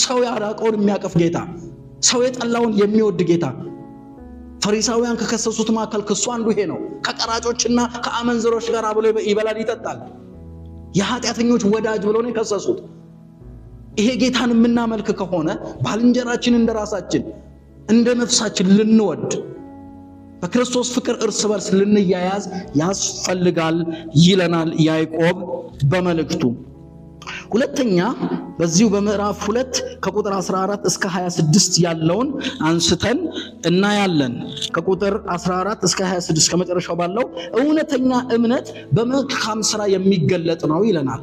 ሰው ያራቀውን የሚያቀፍ ጌታ፣ ሰው የጠላውን የሚወድ ጌታ። ፈሪሳውያን ከከሰሱት መካከል ክሱ አንዱ ይሄ ነው። ከቀራጮችና ከአመንዝሮች ጋር አብሎ ይበላል ይጠጣል፣ የኃጢአተኞች ወዳጅ ብሎ ነው የከሰሱት። ይሄ ጌታን የምናመልክ ከሆነ ባልንጀራችን እንደራሳችን እንደ ነፍሳችን ልንወድ በክርስቶስ ፍቅር እርስ በርስ ልንያያዝ ያስፈልጋል ይለናል ያዕቆብ በመልእክቱ። ሁለተኛ በዚሁ በምዕራፍ 2 ከቁጥር 14 እስከ 26 ያለውን አንስተን እናያለን። ከቁጥር 14 እስከ 26 ከመጨረሻው ባለው እውነተኛ እምነት በመልካም ሥራ የሚገለጥ ነው ይለናል።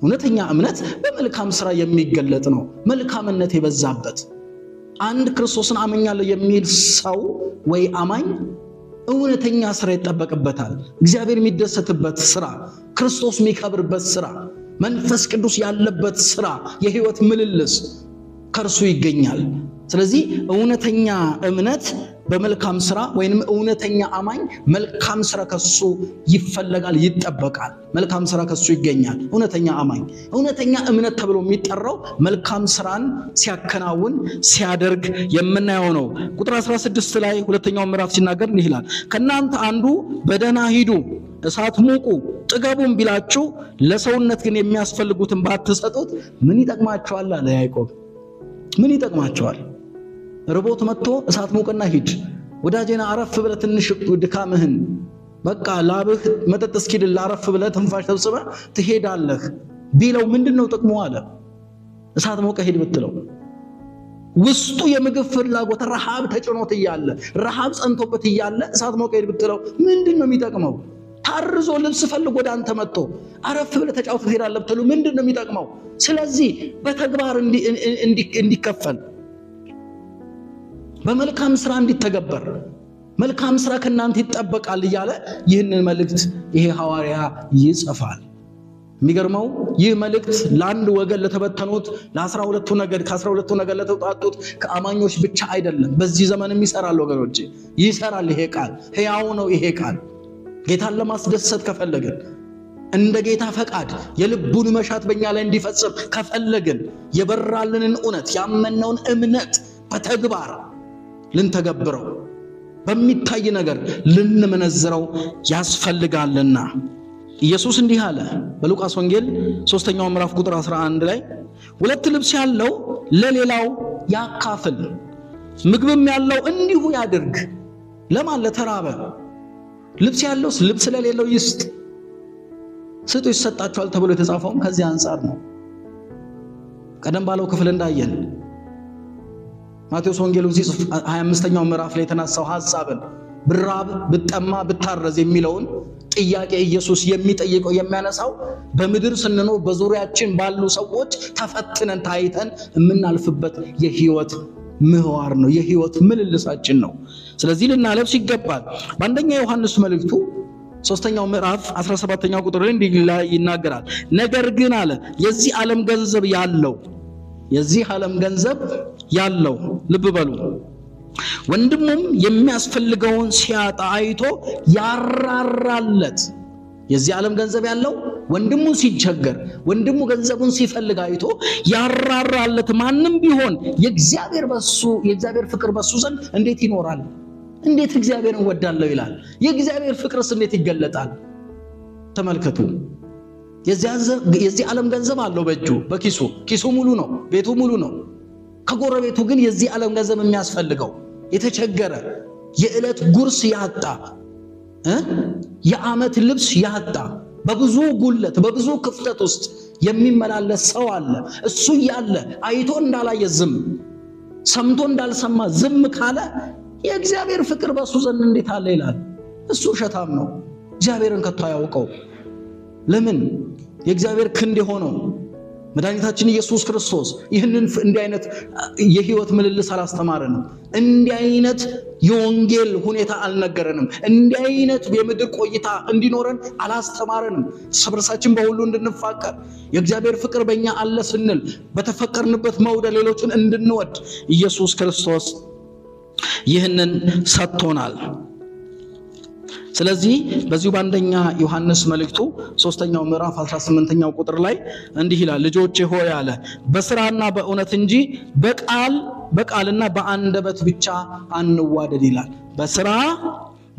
እውነተኛ እምነት በመልካም ሥራ የሚገለጥ ነው፣ መልካምነት የበዛበት። አንድ ክርስቶስን አመኛለሁ የሚል ሰው ወይ አማኝ እውነተኛ ሥራ ይጠበቅበታል። እግዚአብሔር የሚደሰትበት ሥራ፣ ክርስቶስ የሚከብርበት ሥራ፣ መንፈስ ቅዱስ ያለበት ሥራ፣ የህይወት ምልልስ ከእርሱ ይገኛል። ስለዚህ እውነተኛ እምነት በመልካም ስራ ወይንም እውነተኛ አማኝ መልካም ስራ ከሱ ይፈለጋል፣ ይጠበቃል። መልካም ስራ ከሱ ይገኛል። እውነተኛ አማኝ እውነተኛ እምነት ተብሎ የሚጠራው መልካም ስራን ሲያከናውን ሲያደርግ የምናየው ነው። ቁጥር 16 ላይ ሁለተኛው ምዕራፍ ሲናገር እንዲህ ይላል፣ ከናንተ አንዱ በደህና ሂዱ፣ እሳት ሙቁ፣ ጥገቡም ቢላችሁ ለሰውነት ግን የሚያስፈልጉትን ባትሰጡት ምን ይጠቅማቸዋል አለ ያዕቆብ። ምን ይጠቅማቸዋል? ርቦት መጥቶ እሳት ሙቅና ሂድ፣ ወዳጄና አረፍ ብለህ ትንሽ ድካምህን በቃ ላብህ መጠጥ እስኪድል አረፍ ብለህ ትንፋሽ ሰብስበህ ትሄዳለህ ቢለው ምንድነው ጥቅሙ አለ? እሳት ሙቀህ ሂድ ብትለው ውስጡ የምግብ ፍላጎት ረሃብ ተጭኖት እያለ ረሃብ ጸንቶበት እያለ እሳት ሙቀህ ሂድ ብትለው ምንድነው የሚጠቅመው? ታርዞ ልብስ ፈልጎ ወደ አንተ መጥቶ አረፍ ብለህ ተጫውተህ ትሄዳለህ ብትለው ምንድነው የሚጠቅመው? ስለዚህ በተግባር እንዲከፈል በመልካም ስራ እንዲተገበር መልካም ስራ ከናንተ ይጠበቃል እያለ ይህንን መልእክት ይሄ ሐዋርያ ይጽፋል። የሚገርመው ይህ መልእክት ለአንድ ወገን ለተበተኑት ለ12ቱ ነገድ ከ12ቱ ነገድ ለተውጣጡት ከአማኞች ብቻ አይደለም። በዚህ ዘመንም ይሰራል ወገኖቼ፣ ይሰራል። ይሄ ቃል ሕያው ነው። ይሄ ቃል ጌታን ለማስደሰት ከፈለግን እንደ ጌታ ፈቃድ የልቡን መሻት በእኛ ላይ እንዲፈጽም ከፈለግን የበራልንን እውነት ያመነውን እምነት በተግባር ልንተገብረው በሚታይ ነገር ልንመነዝረው ያስፈልጋልና ኢየሱስ እንዲህ አለ በሉቃስ ወንጌል 3ኛው ምዕራፍ ቁጥር 11 ላይ 2 ልብስ ያለው ለሌላው ያካፍል፣ ምግብም ያለው እንዲሁ ያድርግ። ለማን? ለተራበ። ልብስ ያለው ልብስ ለሌለው ይስጥ። ስጡ ይሰጣቸዋል ተብሎ የተጻፈውም ከዚህ አንፃር ነው። ቀደም ባለው ክፍል እንዳየን ማቴዎስ ወንጌሉን ሲጽፍ 25ኛው ምዕራፍ ላይ የተነሳው ሐሳብን ብራብ ብጠማ ብታረዝ የሚለውን ጥያቄ ኢየሱስ የሚጠይቀው የሚያነሳው በምድር ስንኖር በዙሪያችን ባሉ ሰዎች ተፈትነን ታይተን የምናልፍበት የህይወት ምህዋር ነው፣ የህይወት ምልልሳችን ነው። ስለዚህ ልናለብስ ይገባል። በአንደኛ ዮሐንስ መልእክቱ 3ኛው ምዕራፍ 17ኛው ቁጥር ላይ እንዲህ ይናገራል። ነገር ግን አለ የዚህ ዓለም ገንዘብ ያለው ልብ በሉ ወንድሙም የሚያስፈልገውን ሲያጣ አይቶ ያራራለት። የዚህ ዓለም ገንዘብ ያለው ወንድሙ ሲቸገር ወንድሙ ገንዘቡን ሲፈልግ አይቶ ያራራለት ማንም ቢሆን የእግዚአብሔር ፍቅር በሱ ዘንድ እንዴት ይኖራል? እንዴት እግዚአብሔርን ወዳለው ይላል። የእግዚአብሔር ፍቅርስ እንዴት ይገለጣል? ተመልከቱ። የዚህ ዓለም ገንዘብ አለው በእጁ በኪሱ ሙሉ ነው፣ ቤቱ ሙሉ ነው። ከጎረቤቱ ግን የዚህ ዓለም ገንዘብ የሚያስፈልገው የተቸገረ የዕለት ጉርስ ያጣ የዓመት ልብስ ያጣ በብዙ ጉለት በብዙ ክፍተት ውስጥ የሚመላለስ ሰው አለ። እሱ ያለ አይቶ እንዳላየ ዝም ሰምቶ እንዳልሰማ ዝም ካለ የእግዚአብሔር ፍቅር በሱ ዘንድ እንዴት አለ ይላል። እሱ ውሸታም ነው፣ እግዚአብሔርን ከቶ አያውቀው። ለምን? የእግዚአብሔር ክንድ የሆነው መድኃኒታችን ኢየሱስ ክርስቶስ ይህንን እንዲህ አይነት የህይወት ምልልስ አላስተማረንም። እንዲህ አይነት የወንጌል ሁኔታ አልነገረንም። እንዲህ አይነት የምድር ቆይታ እንዲኖረን አላስተማረንም። እርስ በርሳችን በሁሉ እንድንፋቀር የእግዚአብሔር ፍቅር በእኛ አለ ስንል በተፈቀርንበት መውደድ ሌሎችን እንድንወድ ኢየሱስ ክርስቶስ ይህንን ሰጥቶናል። ስለዚህ በዚሁ በአንደኛ ዮሐንስ መልእክቱ 3ኛው ምዕራፍ 18ኛው ቁጥር ላይ እንዲህ ይላል፣ ልጆቼ ሆይ አለ በስራና በእውነት እንጂ በቃልና በአንደበት ብቻ አንዋደድ ይላል። በስራ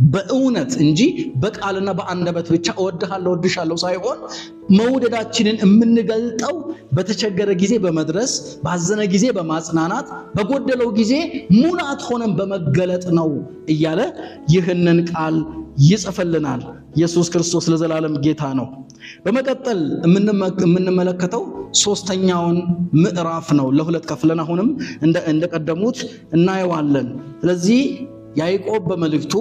በእውነት እንጂ በቃልና በአንደበት ብቻ እወድሃለሁ ሳይሆን መውደዳችንን የምንገልጠው በተቸገረ ጊዜ በመድረስ ባዘነ ጊዜ በማጽናናት በጎደለው ጊዜ ሙላት ሆነን በመገለጥ ነው እያለ ይህንን ቃል ይጽፍልናል። ኢየሱስ ክርስቶስ ለዘላለም ጌታ ነው። በመቀጠል የምንመለከተው 3ኛውን ምዕራፍ ነው። ለሁለት ከፍለን አሁንም እንደቀደሙት እናየዋለን። ስለዚህ ያዕቆብ በመልእክቱ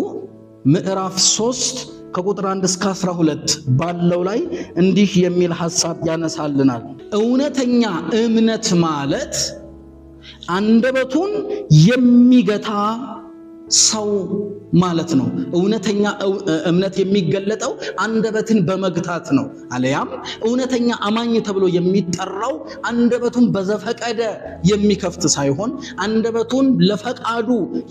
ምዕራፍ 3 ከቁጥር 1 እስከ 12 ባለው ላይ እንዲህ የሚል ሐሳብ ያነሳልናል። እውነተኛ እምነት ማለት አንደበቱን የሚገታ ሰው ማለት ነው። እውነተኛ እምነት የሚገለጠው አንደበትን በመግታት ነው። አለያም እውነተኛ አማኝ ተብሎ የሚጠራው አንደበቱን በዘፈቀደ የሚከፍት ሳይሆን፣ አንደበቱን ለፈቃዱ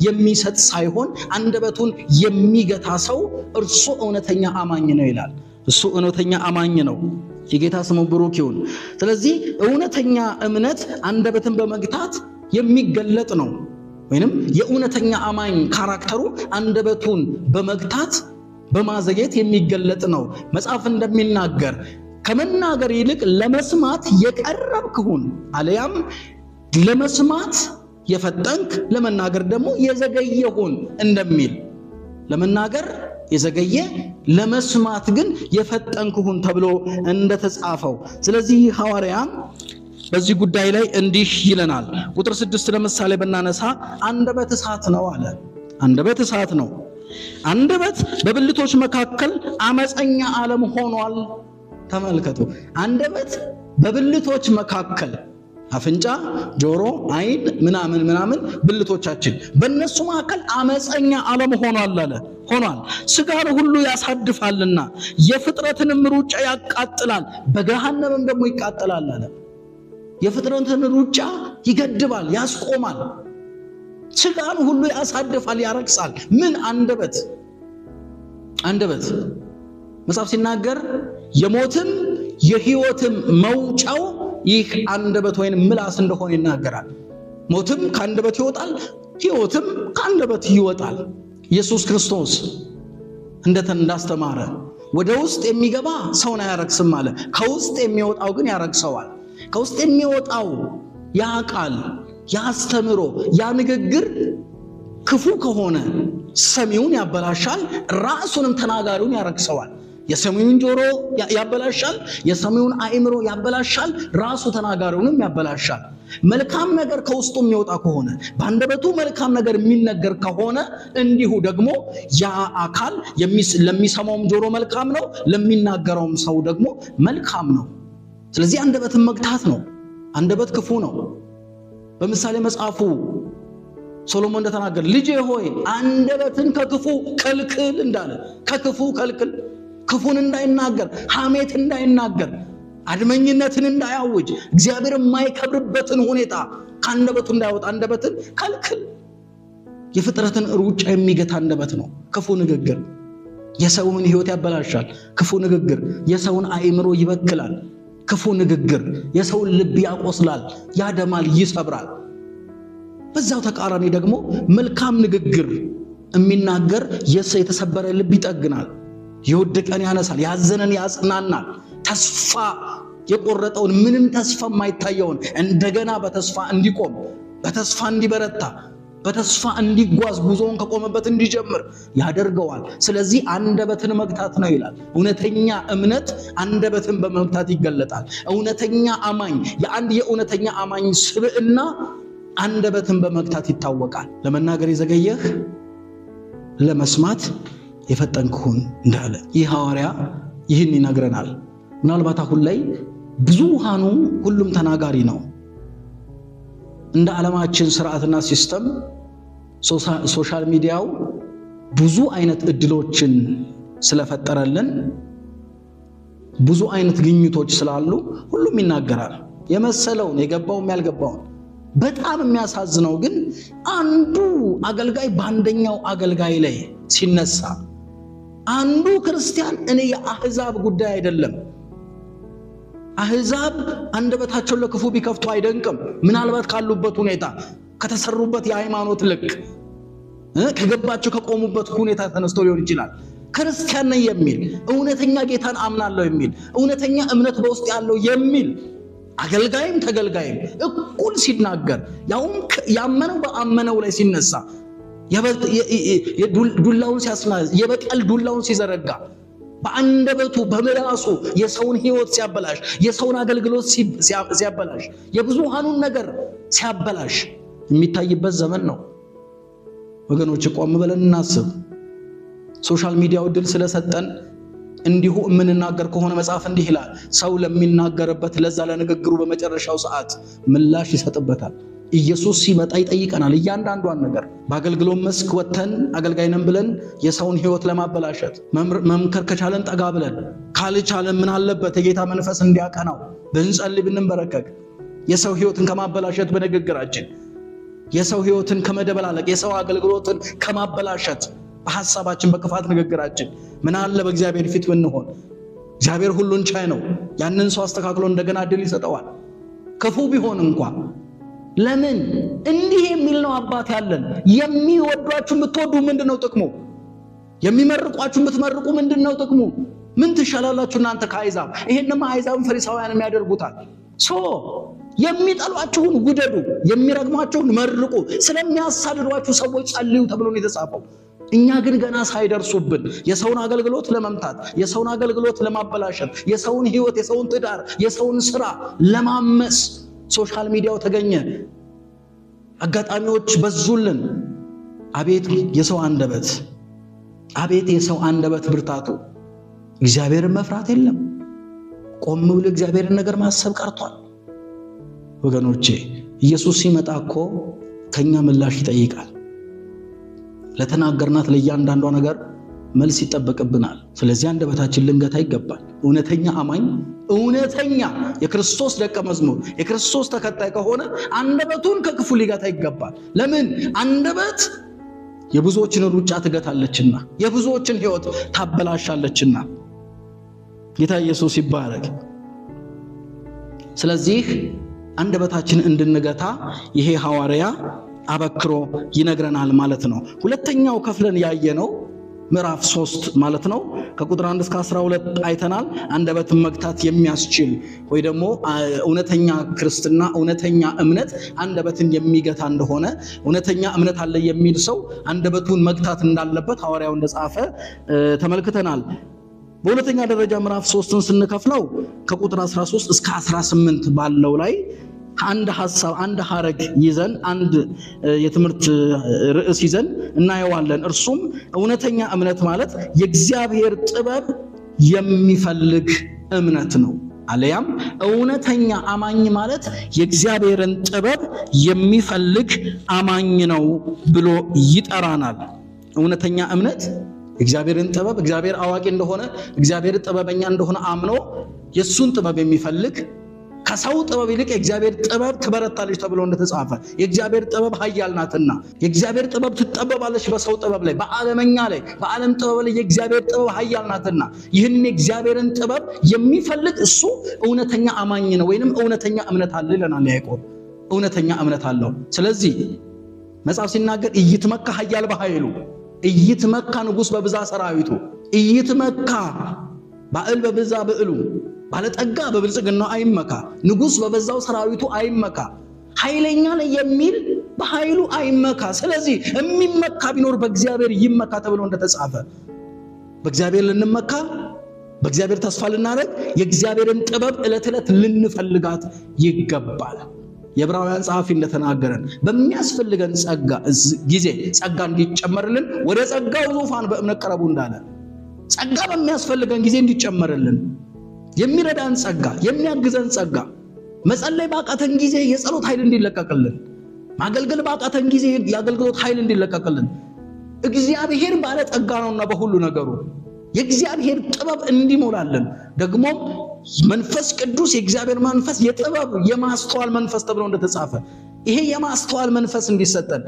የሚሰጥ ሳይሆን፣ አንደበቱን የሚገታ ሰው እርሱ እውነተኛ አማኝ ነው ይላል። እሱ እውነተኛ አማኝ ነው። የጌታ ስሙ ብሩክ ይሁን። ስለዚህ እውነተኛ እምነት አንደበትን በመግታት የሚገለጥ ነው። ወይንም የእውነተኛ አማኝ ካራክተሩ አንደበቱን በመግታት በማዘግየት የሚገለጥ ነው። መጽሐፍ እንደሚናገር ከመናገር ይልቅ ለመስማት የቀረብክ ሁን፣ አለያም ለመስማት የፈጠንክ ለመናገር ደግሞ የዘገየ ሁን እንደሚል፣ ለመናገር የዘገየ ለመስማት ግን የፈጠንክ ሁን ተብሎ እንደተጻፈው። ስለዚህ ሐዋርያ በዚህ ጉዳይ ላይ እንዲህ ይለናል። ቁጥር 6 ለምሳሌ ብናነሳ አንደበት እሳት ነው አለ። አንደበት እሳት ነው። አንደበት በብልቶች መካከል አመፀኛ ዓለም ሆኗል። ተመልከቱ። አንደበት በብልቶች መካከል፣ አፍንጫ፣ ጆሮ፣ አይን ምናምን ብልቶቻችን በእነሱ መካከል አመፀኛ ዓለም ሆኗል አለ። ሆኗል። ስጋን ሁሉ ያሳድፋልና የፍጥረትንም ሩጫ ያቃጥላል፣ በገሃነምም ደግሞ ይቃጠላል አለ። የፍጥረትን ሩጫ ይገድባል፣ ያስቆማል። ስጋን ሁሉ ያሳድፋል፣ ያረክሳል። ምን? አንደበት። አንደበት መጽሐፍ ሲናገር የሞትም የሕይወትም መውጫው ይህ አንደበት ወይም ምላስ እንደሆነ ይናገራል። ሞትም ከአንደበት ይወጣል፣ ሕይወትም ከአንደበት ይወጣል። ኢየሱስ ክርስቶስ እንዳስተማረ ወደ ውስጥ የሚገባ ሰውን አያረክስም አለ። ከውስጥ የሚወጣው ግን ያረክሰዋል። ከውስጥ የሚወጣው ያ ቃል፣ ያ አስተምሮ፣ ያ ንግግር ክፉ ከሆነ ሰሚውን ያበላሻል፣ ራሱንም ተናጋሪውን ያረክሰዋል። የሰሚውን ጆሮ ያበላሻል፣ የሰሚውን አእምሮ ያበላሻል፣ ራሱ ተናጋሪውንም ያበላሻል። መልካም ነገር ከውስጡ የሚወጣ ከሆነ፣ በአንደበቱ መልካም ነገር የሚነገር ከሆነ እንዲሁ ደግሞ ያ አካል ለሚሰማውም ጆሮ መልካም ነው፣ ለሚናገረውም ሰው ደግሞ መልካም ነው። ስለዚህ አንደበትን መግታት ነው። አንደበት ክፉ ነው። በምሳሌ መጽሐፉ ሶሎሞን እንደተናገረ ልጄ ሆይ አንደበትን ከክፉ ከልክል እንዳለ፣ ከክፉ ከልክል፣ ክፉን እንዳይናገር፣ ሐሜት እንዳይናገር፣ አድመኝነትን እንዳያውጅ፣ እግዚአብሔር የማይከብርበትን ሁኔታ ከአንደበቱ እንዳይወጣ አንደበትን ከልክል። የፍጥረትን ሩጫ የሚገታ አንደበት ነው ክፉ ንግግር። የሰውን ሕይወት ያበላሻል ክፉ ንግግር። የሰውን አእምሮ ይበክላል ክፉ ንግግር። የሰውን ልብ ያቆስላል፣ ያደማል፣ ይሰብራል። በዛው ተቃራኒ ደግሞ መልካም ንግግር የሚናገር የተሰበረ ልብ ይጠግናል፣ የወደቀን ያነሳል፣ ያዘነን ያጽናናል፣ ተስፋ የቆረጠውን ምንም ተስፋ የማይታየውን እንደገና በተስፋ እንዲቆም፣ በተስፋ እንዲበረታ፣ በተስፋ እንዲጓዝ፣ ጉዞውን ከቆመበት እንዲጀምር ያደርገዋል። ስለዚህ አንደበትን መግታት ነው ይላል። እውነተኛ እምነት አንደበትን በመግታት ይገለጣል። እውነተኛ አማኝ፣ የአንድ የእውነተኛ አማኝ ስብዕና አንደበትን በመግታት ይታወቃል። ለመናገር የዘገየህ ለመስማት የፈጠንክ ሁን እንዳለ ይህ ሐዋርያ ይህን ይነግረናል። ምናልባት አሁን ላይ ብዙሃኑ ሁሉም ተናጋሪ ነው። እንደ ዓለማችን ስርዓትና ሲስተም ሶሻል ሚዲያው ብዙ አይነት እድሎችን ስለፈጠረልን፣ ብዙ አይነት ግኝቶች ስላሉ ሁሉም ይናገራል፣ የመሰለውን፣ የገባውም ያልገባውን። በጣም የሚያሳዝነው ግን አንዱ አገልጋይ በአንደኛው አገልጋይ ላይ ሲነሳ፣ አንዱ ክርስቲያን እኔ የአህዛብ ጉዳይ አይደለም፣ አህዛብ አንደበታቸውን ለክፉ ቢከፍቱ አይደንቅም። ምናልባት ካሉበት ሁኔታ፣ ከተሰሩበት የሃይማኖት ልክ፣ ከገባቸው ከቆሙበት ሁኔታ ተነስቶ ሊሆን ይችላል። ክርስቲያን ነኝ የሚል፣ እውነተኛ ጌታን አምናለሁ የሚል፣ እውነተኛ እምነት በውስጥ ያለው የሚል አገልጋይም ተገልጋይም እኩል ሲናገር፣ ያውም ያመነው በአመነው ላይ ሲነሳ፣ ዱላውን ሲያስናዝ፣ የበቀል ዱላውን ሲዘረጋ፣ በአንደበቱ በምላሱ የሰውን ሕይወት ሲያበላሽ፣ የሰውን አገልግሎት ሲያበላሽ፣ የብዙሃኑን ነገር ሲያበላሽ የሚታይበት ዘመን ነው። ወገኖች ቆም ብለን እናስብ። ሶሻል ሚዲያው ድል ስለሰጠን እንዲሁ የምንናገር ከሆነ መጽሐፍ እንዲህ ይላል፣ ሰው ለሚናገርበት ለዛ ለንግግሩ በመጨረሻው ሰዓት ምላሽ ይሰጥበታል። ኢየሱስ ሲመጣ ይጠይቀናል እያንዳንዷን ነገር። በአገልግሎት መስክ ወጥተን አገልጋይ ነን ብለን የሰውን ሕይወት ለማበላሸት መምከር ከቻለን ጠጋ ብለን፣ ካልቻለን ምን አለበት የጌታ መንፈስ እንዲያቀናው ብንጸልይ ብንበረከክ፣ የሰው ሕይወትን ከማበላሸት በንግግራችን፣ የሰው ሕይወትን ከመደበላለቅ፣ የሰው አገልግሎትን ከማበላሸት በሐሳባችን በክፋት ንግግራችን ምን አለ በእግዚአብሔር ፊት ብንሆን። እግዚአብሔር ሁሉን ቻይ ነው። ያንን ሰው አስተካክሎ እንደገና ዕድል ይሰጠዋል ክፉ ቢሆን እንኳን። ለምን እንዲህ የሚል ነው አባት ያለን። የሚወዷችሁን ብትወዱ ምንድነው ጥቅሙ? የሚመርቋችሁን ብትመርቁ ምንድነው ጥቅሙ? ምን ትሻላላችሁ እናንተ ከአሕዛብ? ይሄንማ አሕዛብን ፈሪሳውያንም ያደርጉታል። የሚጠሏችሁን ውደዱ፣ የሚረግሟችሁን መርቁ፣ ስለሚያሳድዷችሁ ሰዎች ጸልዩ ተብሎ ነው የተጻፈው። እኛ ግን ገና ሳይደርሱብን የሰውን አገልግሎት ለመምታት፣ የሰውን አገልግሎት ለማበላሸት፣ የሰውን ሕይወት፣ የሰውን ትዳር፣ የሰውን ስራ ለማመስ ሶሻል ሚዲያው ተገኘ፣ አጋጣሚዎች በዙልን። አቤት የሰው አንደበት፣ አቤት የሰው አንደበት ብርታቱ። እግዚአብሔርን መፍራት የለም። ቆም ብሎ እግዚአብሔርን ነገር ማሰብ ቀርቷል። ወገኖቼ ኢየሱስ ሲመጣ እኮ ከኛ ምላሽ ይጠይቃል። ለተናገርናት ለእያንዳንዷ ነገር መልስ ይጠበቅብናል። ስለዚህ አንደበታችን ልንገታ ይገባል። እውነተኛ አማኝ፣ እውነተኛ የክርስቶስ ደቀ መዝሙር፣ የክርስቶስ ተከታይ ከሆነ አንደበቱን ከክፉ ሊገታ ይገባል። ለምን? አንደበት የብዙዎችን ሩጫ ትገታለችና፣ የብዙዎችን ሕይወት ታበላሻለችና። ጌታ ኢየሱስ ይባረክ። ስለዚህ አንደበታችን እንድንገታ ይሄ ሐዋርያ አበክሮ ይነግረናል ማለት ነው። ሁለተኛው ከፍለን ያየነው ምዕራፍ 3 ማለት ነው ከቁጥር 1 እስከ 12 አይተናል። አንደበትን መግታት የሚያስችል ወይ ደግሞ እውነተኛ ክርስትና፣ እውነተኛ እምነት አንደበትን የሚገታ እንደሆነ፣ እውነተኛ እምነት አለ የሚል ሰው አንደበቱን መግታት እንዳለበት ሐዋርያው እንደጻፈ ተመልክተናል። በሁለተኛ ደረጃ ምዕራፍ 3ን ስንከፍለው ከቁጥር 13 እስከ 18 ባለው ላይ አንድ ሐሳብ፣ አንድ ሐረግ ይዘን አንድ የትምህርት ርዕስ ይዘን እናየዋለን። እርሱም እውነተኛ እምነት ማለት የእግዚአብሔር ጥበብ የሚፈልግ እምነት ነው። አለያም እውነተኛ አማኝ ማለት የእግዚአብሔርን ጥበብ የሚፈልግ አማኝ ነው ብሎ ይጠራናል። እውነተኛ እምነት እግዚአብሔርን ጥበብ፣ እግዚአብሔር አዋቂ እንደሆነ፣ እግዚአብሔር ጥበበኛ እንደሆነ አምኖ የሱን ጥበብ የሚፈልግ፣ ከሰው ጥበብ ይልቅ የእግዚአብሔር ጥበብ ትበረታለች ተብሎ እንደተጻፈ የእግዚአብሔር ጥበብ ኃያል ናትና የእግዚአብሔር ጥበብ ትጠበባለች በሰው ጥበብ ላይ፣ በዓለመኛ ላይ፣ በዓለም ጥበብ ላይ የእግዚአብሔር ጥበብ ኃያል ናትና ይህን የእግዚአብሔርን ጥበብ የሚፈልግ እሱ እውነተኛ አማኝ ነው፣ ወይንም እውነተኛ እምነት አለ ይለናል ያዕቆብ። እውነተኛ እምነት አለው። ስለዚህ መጽሐፍ ሲናገር ኢይትመካ ኃያል በኃይሉ፣ ኢይትመካ ንጉሥ በብዛ ሰራዊቱ፣ ኢይትመካ ባዕል በብዛ ብዕሉ፣ ባለጠጋ በብልጽግናው አይመካ፣ ንጉሥ በበዛው ሰራዊቱ አይመካ፣ ኃይለኛ ላይ የሚል በኃይሉ አይመካ። ስለዚህ የሚመካ ቢኖር በእግዚአብሔር ይመካ ተብሎ እንደተጻፈ በእግዚአብሔር ልንመካ፣ በእግዚአብሔር ተስፋ ልናደርግ፣ የእግዚአብሔርን ጥበብ ዕለት ዕለት ልንፈልጋት ይገባል። የዕብራውያን ጸሐፊ እንደተናገረን በሚያስፈልገን ጊዜ ጸጋ እንዲጨመርልን ወደ ጸጋው ዙፋን በእምነት ቀረቡ እንዳለ፣ ጸጋ በሚያስፈልገን ጊዜ እንዲጨመርልን፣ የሚረዳን ጸጋ፣ የሚያግዘን ጸጋ፣ መጸለይ ባቃተን ጊዜ የጸሎት ኃይል እንዲለቀቅልን፣ ማገልገል ባቃተን ጊዜ የአገልግሎት ኃይል እንዲለቀቅልን፣ እግዚአብሔር ባለ ጸጋ ነውና በሁሉ ነገሩ የእግዚአብሔር ጥበብ እንዲሞላልን፣ ደግሞም መንፈስ ቅዱስ የእግዚአብሔር መንፈስ የጥበብ የማስተዋል መንፈስ ተብሎ እንደተጻፈ ይሄ የማስተዋል መንፈስ እንዲሰጠን፣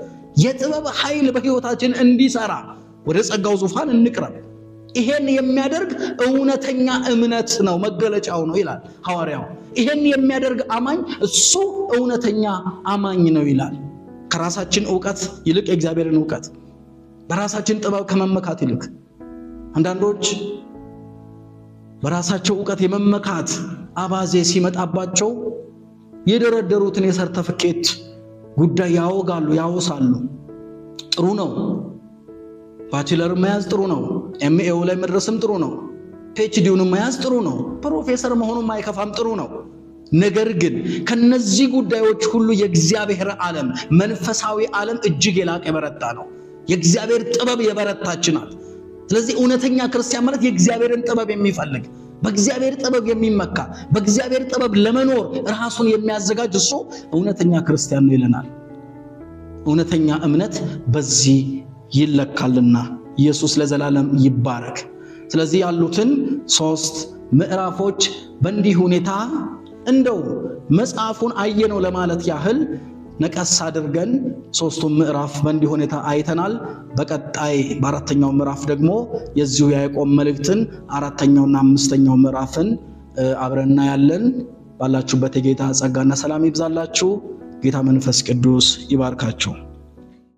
የጥበብ ኃይል በሕይወታችን እንዲሰራ ወደ ጸጋው ዙፋን እንቅረብ። ይሄን የሚያደርግ እውነተኛ እምነት ነው፣ መገለጫው ነው ይላል ሐዋርያው። ይሄን የሚያደርግ አማኝ እሱ እውነተኛ አማኝ ነው ይላል። ከራሳችን ዕውቀት ይልቅ የእግዚአብሔርን ዕውቀት፣ በራሳችን ጥበብ ከመመካት ይልቅ አንዳንዶች በራሳቸው ዕውቀት የመመካት አባዜ ሲመጣባቸው የደረደሩትን የሰርተፍኬት ጉዳይ ያወጋሉ፣ ያወሳሉ። ጥሩ ነው፣ ባችለር መያዝ ጥሩ ነው፣ ኤምኤው ላይ መድረስም ጥሩ ነው፣ ፒኤችዲውን መያዝ ጥሩ ነው፣ ፕሮፌሰር መሆኑን ማይከፋም ጥሩ ነው። ነገር ግን ከነዚህ ጉዳዮች ሁሉ የእግዚአብሔር ዓለም መንፈሳዊ ዓለም እጅግ የላቀ የበረታ ነው። የእግዚአብሔር ጥበብ የበረታች ናት። ስለዚህ እውነተኛ ክርስቲያን ማለት የእግዚአብሔርን ጥበብ የሚፈልግ በእግዚአብሔር ጥበብ የሚመካ በእግዚአብሔር ጥበብ ለመኖር ራሱን የሚያዘጋጅ እሱ እውነተኛ ክርስቲያን ነው ይለናል። እውነተኛ እምነት በዚህ ይለካልና ኢየሱስ ለዘላለም ይባረክ። ስለዚህ ያሉትን 3 ምዕራፎች በእንዲህ ሁኔታ እንደው መጽሐፉን አየነው ለማለት ያህል ነቀስ አድርገን 3ቱን ምዕራፍ በእንዲህ ሁኔታ አይተናል። በቀጣይ በአራተኛው ምዕራፍ ደግሞ የዚሁ ያዕቆብ መልእክትን 4ኛውና 5ኛው ምዕራፍን አብረን እናያለን። ባላችሁበት የጌታ ጸጋና ሰላም ይብዛላችሁ። ጌታ መንፈስ ቅዱስ ይባርካችሁ።